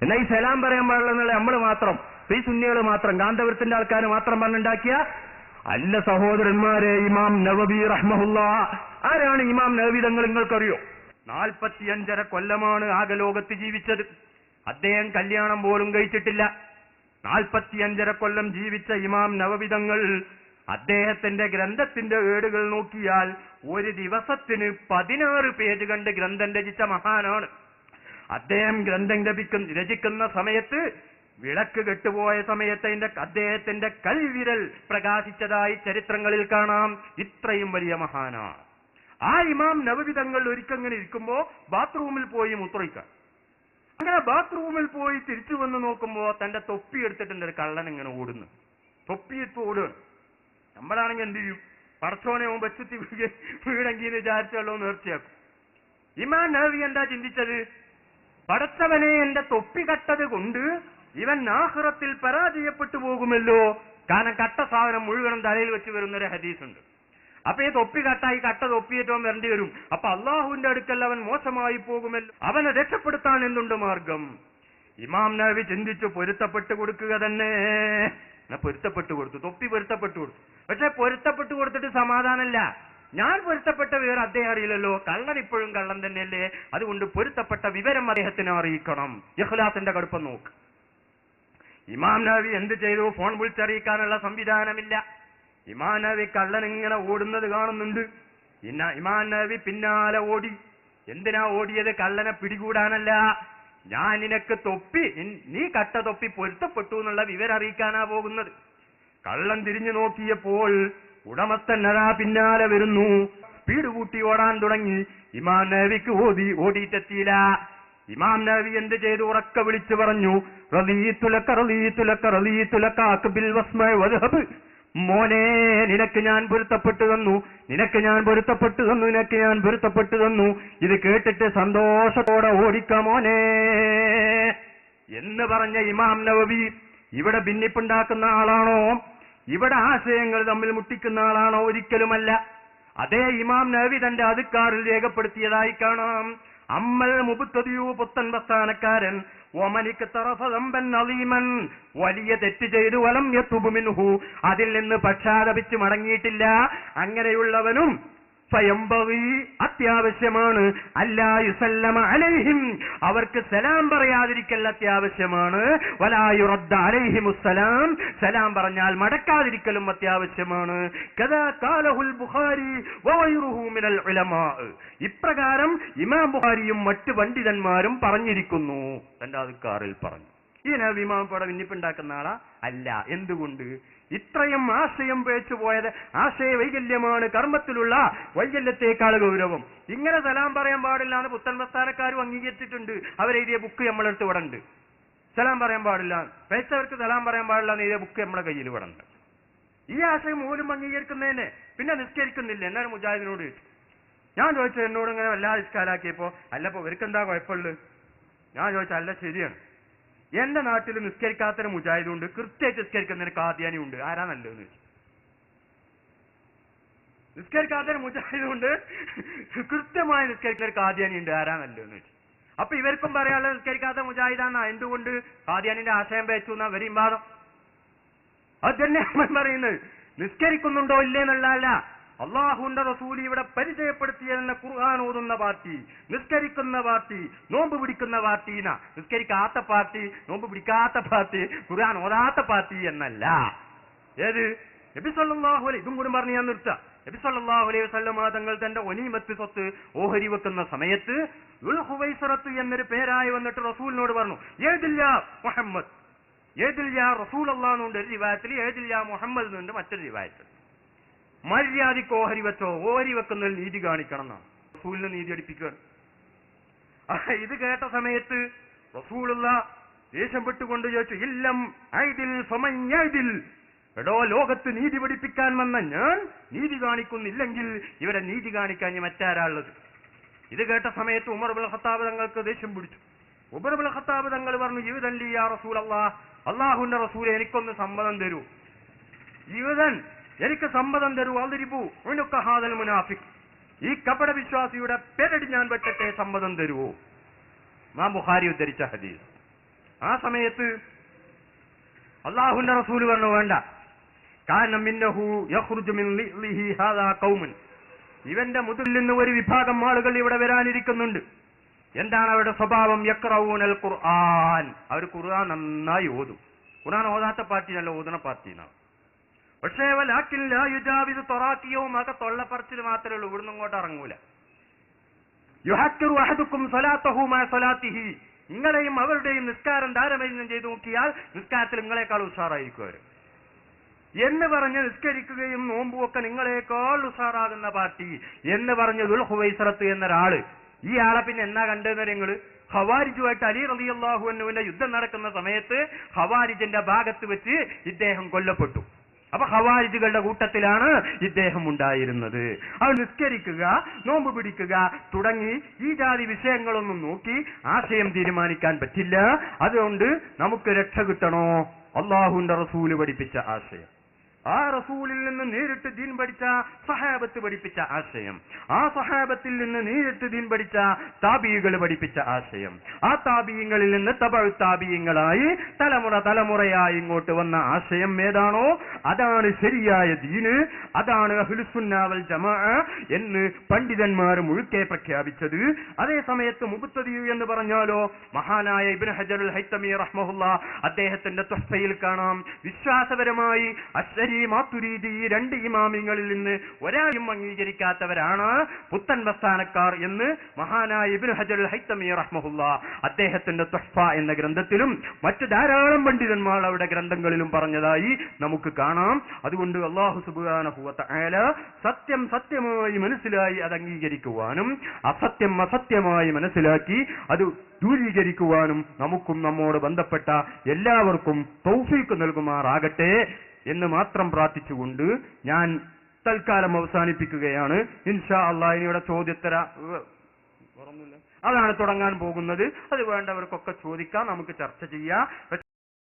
എന്നാൽ ഈ സലാം പറയാൻ പാടില്ല എന്നുള്ള നമ്മൾ മാത്രം, ഈ സുന്നികൾ മാത്രം, കാന്തപുരത്തിന്റെ ആൾക്കാർ മാത്രം പറഞ്ഞുണ്ടാക്കിയ അല്ല സഹോദരന്മാരെ. ഇമാം നവവി റഹ്മഹുല്ലാ, ആരാണ് ഇമാം നവവി തങ്ങൾ നിങ്ങൾക്കറിയോ? 45 കൊല്ലമാണ് ആകെ ലോകത്ത് ജീവിച്ചത്. അദ്ദേഹം കല്യാണം പോലും കഴിച്ചിട്ടില്ല. 45 കൊല്ലം ജീവിച്ച ഇമാം നവവി തങ്ങൾ അദ്ദേഹത്തിന്റെ ഗ്രന്ഥത്തിന്റെ ഏടുകൾ നോക്കിയാൽ ഒരു ദിവസത്തിന് 16 പേജ് കണ്ട് ഗ്രന്ഥം രചിച്ച മഹാനാണ് അദ്ദേഹം. ഗ്രന്ഥം രചിക്കുന്ന സമയത്ത് വിളക്ക് കെട്ടുപോയ സമയത്ത് അദ്ദേഹത്തിന്റെ കൽവിരൽ പ്രകാശിച്ചതായി ചരിത്രങ്ങളിൽ കാണാം. ഇത്രയും വലിയ മഹാനാണ് ആ ഇമാം നവവി തങ്ങൾ. ഒരിക്കങ്ങനെ ഇരിക്കുമ്പോ ബാത്റൂമിൽ പോയി മൂത്രയിക്കാൻ. അങ്ങനെ ബാത്റൂമിൽ പോയി തിരിച്ചു വന്ന് നോക്കുമ്പോ തന്റെ തൊപ്പി എടുത്തിട്ടുണ്ട് ഒരു കള്ളൻ ഇങ്ങനെ ഓടുന്നു. തൊപ്പിയിട്ട് ഓടുകയാണ്. നമ്മളാണെങ്കിൽ എന്ത് ചെയ്യും? പടച്ചോനെ വെച്ചുത്തി വീടെങ്കിൽ വിചാരിച്ചല്ലോ നേർച്ചയാക്കും. ഇമാം നവവി എന്താ ചിന്തിച്ചത്? പടച്ചവനെ എന്റെ തൊപ്പി കട്ടത് കൊണ്ട് ഇവൻ ആഖിറത്തിൽ പരാജയപ്പെട്ടു പോകുമല്ലോ. കാരണം കട്ട സാധനം മുഴുവനും തലയിൽ വെച്ച് വരുന്നൊരു ഹദീസുണ്ട്. അപ്പൊ ഈ തൊപ്പി കട്ടായി കട്ട തൊപ്പിയേറ്റവും വരേണ്ടി വരും. അപ്പൊ അള്ളാഹുവിന്റെ അടുക്കൽ അവൻ മോശമായി പോകുമല്ലോ, അവനെ രക്ഷപ്പെടുത്താൻ എന്തുണ്ട് മാർഗം? ഇമാം നവവി ചിന്തിച്ചു, പൊരുത്തപ്പെട്ടു കൊടുക്കുക തന്നെ. പൊരുത്തപ്പെട്ടു കൊടുത്തു, തൊപ്പി പൊരുത്തപ്പെട്ടു കൊടുത്തു. പക്ഷെ പൊരുത്തപ്പെട്ടു കൊടുത്തിട്ട് സമാധാനമല്ല. ഞാൻ പൊരുത്തപ്പെട്ട വിവരം അദ്ദേഹം അറിയില്ലല്ലോ, കള്ളൻ ഇപ്പോഴും കള്ളൻ തന്നെയല്ലേ, അതുകൊണ്ട് പൊരുത്തപ്പെട്ട വിവരം അദ്ദേഹത്തിന് അറിയിക്കണം. ഇഖ്ലാസിന്റെ കടുപ്പം നോക്ക്. ഇമാം നവവി എന്ത് ചെയ്തു? ഫോൺ വിളിച്ചറിയിക്കാനുള്ള സംവിധാനമില്ല. ഇമാം നവവി കള്ളൻ ഇങ്ങനെ ഓടുന്നത് കാണുന്നുണ്ട്. ഇമാം നവവി പിന്നാലെ ഓടി. എന്തിനാ ഓടിയത്? കള്ളനെ പിടികൂടാനല്ല. ഞാൻ നിനക്ക് തൊപ്പി, നീ കട്ട തൊപ്പി പൊരുത്തപ്പെട്ടു എന്നുള്ള വിവരം അറിയിക്കാനാ പോകുന്നത്. കള്ളൻ തിരിഞ്ഞു നോക്കിയപ്പോൾ ഉടമസ്ഥൻ അതാ പിന്നാലെ വരുന്നു. സ്പീഡ് കൂട്ടി ഓടാൻ തുടങ്ങി. ഇമാം നവവിക്ക് ഓടിയിട്ടെത്തിയില്ല. ഇമാം നവവി എന്ത് ചെയ്തു? ഉറക്കെ വിളിച്ചു പറഞ്ഞു, മോനെ, നിനക്ക് ഞാൻ പൊരുത്തപ്പെട്ടു തന്നു, നിനക്ക് ഞാൻ പൊരുത്തപ്പെട്ടു തന്നു, നിനക്ക് ഞാൻ പൊരുത്തപ്പെട്ടു തന്നു. ഇത് കേട്ടിട്ട് സന്തോഷത്തോടെ ഓടിക്ക മോനെ എന്ന് പറഞ്ഞ ഇമാം നവവി ഇവിടെ ഭിന്നിപ്പുണ്ടാക്കുന്ന ആളാണോ? ഇവിടെ ആശയങ്ങൾ തമ്മിൽ മുട്ടിക്കുന്ന ആളാണോ? ഒരിക്കലുമല്ല. അതേ ഇമാം നവവി തന്റെ അദ്കാറിൽ രേഖപ്പെടുത്തിയതായി കാണാം. അമ്മൽ മുബ്തദിയു, പുത്തൻ പ്രസ്ഥാനക്കാരൻ, ഒമനിക്ക് തറഫദംബൻ അലീമൻ, വലിയ തെറ്റ് ചെയ്തു, വലം യതുബ് മിൻഹു, അതിൽ നിന്ന് പക്ഷാതപിച്ച് മടങ്ങിയിട്ടില്ല. അങ്ങനെയുള്ളവനും ഫയംബഗി, അത്യാവശ്യമാണ്, അല്ലാ യുസല്ലമ അലൈഹിം, അവർക്ക് സലാം പറയാതിരിക്കൽ അത്യാവശ്യമാണ്. വലാ യുറദ്ദ അലൈഹിമുസ്സലാം, സലാം പറഞ്ഞാൽ മടക്കാതിരിക്കലും അത്യാവശ്യമാണ്. കദാ ഖാലഹുൽ ബുഖാരി വഗൈറുഹു മിനൽ ഉലമാ, ഇപ്രകാരം ഇമാം ബുഖാരിയും മറ്റു പണ്ഡിതന്മാരും പറഞ്ഞിരിക്കുന്നു. തന്റെ അദ്കാറിൽ പറഞ്ഞു. ഈ നബി ഇമാം ഇവിടെ ഭിന്നിപ്പുണ്ടാക്കുന്ന ആളാ അല്ല. എന്തുകൊണ്ട്? ഇത്രയും ആശയം പേച്ചുപോയത് ആശയ വൈകല്യമാണ് കർമ്മത്തിലുള്ള വൈകല്യത്തെക്കാൾ ഗൗരവം. ഇങ്ങനെ സലാം പറയാൻ പാടില്ല എന്ന് പുത്തൻ പ്രസ്ഥാനക്കാരും അംഗീകരിച്ചിട്ടുണ്ട്. അവരെഴുതിയ ബുക്ക് നമ്മളെടുത്ത് ഇവിടെ ഉണ്ട്. സലാം പറയാൻ പാടില്ല, പേച്ചവർക്ക് സലാം പറയാൻ പാടില്ല എന്ന് എഴുതിയ ബുക്ക് നമ്മളെ കയ്യിൽ ഇവിടെ ഉണ്ട്. ഈ ആശയം പോലും അംഗീകരിക്കുന്നതിനെ പിന്നെ നിസ്കരിക്കുന്നില്ല. എന്നാലും മുജാഹിദിനോട് ചോദിച്ചു. ഞാൻ ചോദിച്ചു, എന്നോട് ഇങ്ങനെ വല്ലാതെ ഇസ്കാലാക്കിയപ്പോ, അല്ലപ്പോ ഇവർക്കെന്താ കുഴപ്പമുള്ളത്? ഞാൻ ചോദിച്ചു, അല്ല ശരിയാണ്, എന്റെ നാട്ടിൽ നിസ്കരിക്കാത്തൊരു മുജാഹിദുണ്ട്, കൃത്യമായിട്ട് നിസ്കരിക്കുന്നതിന് കാദ്യാനി ഉണ്ട്, ആരാ നല്ലതെന്ന് ചോദിച്ചു. നിസ്കരിക്കാത്തൊരു മുജാഹിദുണ്ട്, കൃത്യമായി നിസ്കരിക്കുന്ന ഒരു കാദ്യാനി ഉണ്ട്, ആരാ നല്ലതെന്ന് ചോദിച്ചു. അപ്പൊ ഇവർക്കും പറയാനുള്ള നിസ്കരിക്കാത്ത മുജാഹിദാന്നാ. എന്തുകൊണ്ട്? കാദ്യാനിന്റെ ആശയം വെച്ചു എന്നാ വരും വാദം. അത് തന്നെ അവൻ പറയുന്നത്. നിസ്കരിക്കുന്നുണ്ടോ ഇല്ലേ എന്നുള്ളതല്ല, അള്ളാഹുവിന്റെ റസൂൽ ഇവിടെ പരിചയപ്പെടുത്തിയെന്ന ഖുർആൻ ഓതുന്ന പാർട്ടി, നിസ്കരിക്കുന്ന പാർട്ടി, നോമ്പ് പിടിക്കുന്ന പാർട്ടി, നിസ്കരിക്കാത്ത പാർട്ടി, നോമ്പ് പിടിക്കാത്ത പാർട്ടി, ഖുർആൻ ഓതാത്ത പാർട്ടി എന്നല്ല. ഏത്? നബി സല്ലല്ലാഹു അലൈഹി, ഇതും കൂടി പറഞ്ഞ് ഞാൻ നിർത്താം. നബി സല്ലല്ലാഹു അലൈഹി വസല്ലം തങ്ങൾ തന്റെ ഒനീമത്ത് സ്വത്ത് ഓഹരി വെക്കുന്ന സമയത്ത് ദുൽഹുവൈസറത്ത് എന്നൊരു പേരായി വന്നിട്ട് റസൂലിനോട് പറഞ്ഞു, ഏതില്ല മുഹമ്മദ്, ഏതില്ല റസൂൽ അള്ളാഹുണ്ട് ഒരു റിവായത്തിൽ, ഏതില്ല മുഹമ്മദ് എന്നുണ്ട് മറ്റൊരു റിവായത്തിൽ. മര്യാദയ്ക്ക് ഓഹരി വെച്ചോ, ഓഹരി വെക്കുന്നതിൽ നീതി കാണിക്കണം എന്നാണ് റസൂലിനെ നീതി അടിപ്പിക്കുകയാണ്. ഇത് കേട്ട സമയത്ത് റസൂലുള്ള ദേഷ്യം പെട്ടുകൊണ്ട് ചോദിച്ചു, ഇല്ലം ഐദിൽ ഫമൻ യഅദിൽ, എടോ ലോകത്ത് നീതി പഠിപ്പിക്കാൻ വന്ന ഞാൻ നീതി കാണിക്കുന്നില്ലെങ്കിൽ ഇവിടെ നീതി കാണിക്കാൻ മറ്റാരാളുള്ളത്? ഇത് കേട്ട സമയത്ത് ഉമർ ഇബ്നുൽ ഖത്താബ് തങ്ങൾക്ക് ദേഷ്യം പിടിച്ചു. ഉമർ ഇബ്നുൽ ഖത്താബ് തങ്ങൾ പറഞ്ഞു, യുദൻ യാ റസൂലല്ലാഹ്, അല്ലാഹുവിന്റെ റസൂലെ എനിക്കൊന്ന് സമ്മതം തരൂ, യുദൻ എനിക്ക് സമ്മതം തരൂ, അദ്രിബു ഉനുക ഹാദൽ മുനാഫിഖ്, ഈ കപട വിശ്വാസിയുടെ പെരടി ഞാൻ വെട്ടട്ടെ, സമ്മതം തരുവോ? ഇമാം ബുഖാരി ഉദ്ധരിച്ച ഹദീസ്. ആ സമയത്ത് അള്ളാഹുവിന്റെ റസൂല് പറഞ്ഞു, വേണ്ട, കാരണം മിന്നഹു യഖ്റുജു മിൻ ലിഹി ഹാദാ ഖൗമുൻ, ഇവന്റെ മുതുകിൽ നിന്ന് ഒരു വിഭാഗം ആളുകൾ ഇവിടെ വരാനിരിക്കുന്നുണ്ട്. എന്താണ് അവരുടെ സ്വഭാവം? യഖ്റഊനൽ ഖുർആൻ, അവർ ഖുർആൻ നന്നായി ഓതും. ഖുർആൻ ഓതാത്ത പാർട്ടിയല്ല, ഓതുന്ന പാർട്ടിയാണ്. പക്ഷേ വലാകിൻ ലാ യുജാവിദു തറാഖിയഹും, മക തൊള്ളപ്പറച്ചിൽ മാത്രമേ ഉള്ളൂ, ഇവിടുന്ന് ഇങ്ങോട്ട് ഇറങ്ങൂല. യുഹക്കിറു അഹദുക്കും സ്വലാത്തഹു മാ സ്വലാത്തിഹി, നിങ്ങളെയും അവരുടെയും നിസ്കാരം താരതമ്യം ചെയ്ത് നോക്കിയാൽ നിസ്കാരത്തിൽ നിങ്ങളെക്കാൾ ഉഷാറായിരിക്കും അവർ എന്ന് പറഞ്ഞ് നിസ്കരിക്കുകയും നോമ്പുമൊക്കെ നിങ്ങളെക്കാൾ ഉഷാറാകുന്ന പാർട്ടി എന്ന് പറഞ്ഞ ദുൽഹുവൈസറത്ത് എന്നൊരാള്. ഈ ആളെ പിന്നെ എന്നാ കണ്ടെന്ന് നിങ്ങൾ? ഖവാരിജുമായിട്ട് അലി റളിയല്ലാഹു അൻഹുവിന്റെ യുദ്ധം നടക്കുന്ന സമയത്ത് ഖവാരിജിന്റെ ഭാഗത്ത് വെച്ച് ഇദ്ദേഹം കൊല്ലപ്പെട്ടു. അപ്പൊ ഖവാരിജുകളുടെ കൂട്ടത്തിലാണ് ഇദ്ദേഹം ഉണ്ടായിരുന്നത്. അവർ നിസ്കരിക്കുക, നോമ്പ് പിടിക്കുക തുടങ്ങി ഈ ജാതി വിഷയങ്ങളൊന്നും നോക്കി ആശയം തീരുമാനിക്കാൻ പറ്റില്ല. അതുകൊണ്ട് നമുക്ക് രക്ഷ കിട്ടണോ? അള്ളാഹുവിന്റെ റസൂല് പഠിപ്പിച്ച ആശയം, ആ റസൂലിൽ നിന്ന് നേരിട്ട് ദീൻ പഠിച്ച സഹാബത്ത് പഠിപ്പിച്ച ആശയം, ആ സഹാബത്തിൽ നിന്ന് നേരിട്ട് ദീൻ പഠിച്ച താബിഈകൾ പഠിപ്പിച്ച ആശയം, ആ താബിഈങ്ങളിൽ നിന്ന് തബഉ താബിഈങ്ങളായി തലമുറയായി ഇങ്ങോട്ട് വന്ന ആശയം ഏതാണോ അതാണ് ശരിയായ ദീന്, അതാണ് അഹ്ലുസുന്ന വൽ ജമാഅ എന്ന് പണ്ഡിതന്മാർ മുഴുക്കെ പ്രഖ്യാപിച്ചത്. അതേ സമയത്ത് മുബ്തദി എന്ന് പറഞ്ഞാലോ, മഹാനായ ഇബ്നു ഹജറുൽ ഹൈതമി റഹ്മഹുല്ലാഹ് അദ്ദേഹത്തിന്റെ തുഹ്ഫയിൽ കാണാം, വിശ്വാസപരമായി അശ്ശരി മാതുരീദി ഈ രണ്ട് ഇമാമിങ്ങളിൽ നിന്ന് ഒരാളും അംഗീകരിക്കാത്തവരാണ് പുത്തൻ പ്രസ്ഥാനക്കാർ എന്ന് മഹാനായ ഇബ്നു ഹജറുൽ ഹൈതമി റഹ്മഹുല്ലാഹ് അദ്ദേഹത്തിന്റെ തുഹ്ഫ എന്ന ഗ്രന്ഥത്തിലും മറ്റു ധാരാളം പണ്ഡിതന്മാർ അവരുടെ ഗ്രന്ഥങ്ങളിലും പറഞ്ഞതായി നമുക്ക് കാണാം. അതുകൊണ്ട് അല്ലാഹു സുബ്ഹാനഹു വ തആല സത്യം സത്യമായി മനസ്സിലായി അത് അംഗീകരിക്കുവാനും അസത്യം അസത്യമായി മനസ്സിലാക്കി അത് ദൂരീകരിക്കുവാനും നമുക്കും നമ്മോട് ബന്ധപ്പെട്ട എല്ലാവർക്കും തൗഫീഖ് നൽകുമാറാകട്ടെ എന്ന് മാത്രം പ്രാർത്ഥിച്ചുകൊണ്ട് ഞാൻ തൽക്കാലം അവസാനിപ്പിക്കുകയാണ്. ഇൻഷാ അല്ലാഹ് ഇനിയുടെ ചോദ്യോത്തര അതാണ് തുടങ്ങാൻ പോകുന്നത്. അത് വേണ്ടവർക്കൊക്കെ ചോദിക്കാം, നമുക്ക് ചർച്ച ചെയ്യാം.